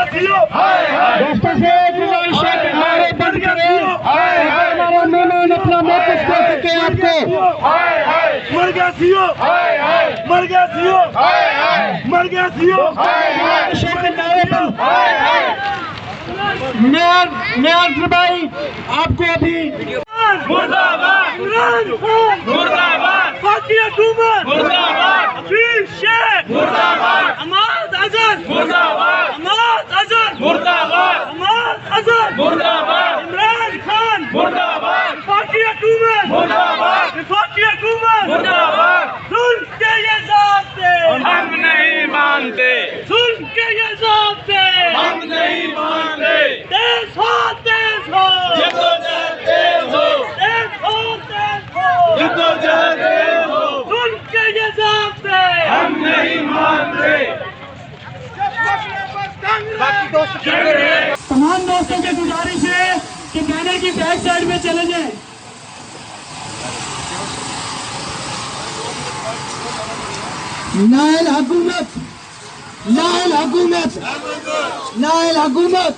दोस्तों से गुजारिश है कि नारे बंद करें, हमारा मेहमान अपना मौक़िफ़ दे सके आपको। मर गया सीओ, मर गया सीओ, मर गया सीओ। मेयर भाई आपको अभी मुर्दाबाद इमरान खान, मुर्दाबाद बाकी हुकूमत, मुर्दाबाद हफीज शेख, मुर्दाबाद अहमद अजहर, मुर्दाबाद अहमद अजहर, मुर्दाबाद अहमद अजहर, मुर्दाबाद इमरान खान, मुर्दाबाद बाकी हुकूमत, मुर्दाबाद बाकी हुकूमत, मुर्दाबाद। सुन के ये ज़ाब्ते हम नहीं मानते, सुन के ये ज़ाब्ते हम नहीं मानते। तेज हो, तेज हो, ये तो तेज हो, तेज हो, तेज हो, ये तो तेज हो। सुन के ये ज़ाब्ते हम नहीं मानते। तमाम दोस्तों की गुजारिश है कि बैनर की बैक साइड में चले जाएं। नाइल हुकूमत, नाइल हुकूमत, नाइल हुकूमत,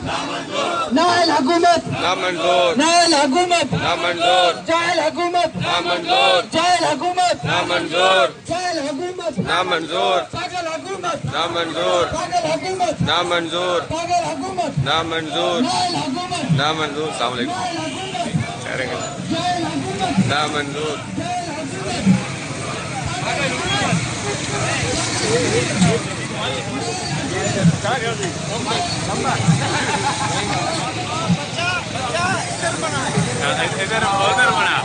नाइल हुकूमत, ना मंजूर, नाइल हुकूमत, ना मंजूर, जाहिल हुकूमत, ना मंजूर, जाहिल हुकूमत, ना मंजूर, जाहिल हुकूमत, ना मंजूर, पागल हुकूमत, ना मंजूर, पागल हुकूमत, ना मंजूर, पागल हुकूमत, ना मंजूर, नाइल हुकूमत, ना मंजूर। अस्सलाम वालेकुम। नाइल हुकूमत, करेंगे जाहिल हुकूमत, ना मंजूर। जाहिल हुकूमत। इधर उधर बना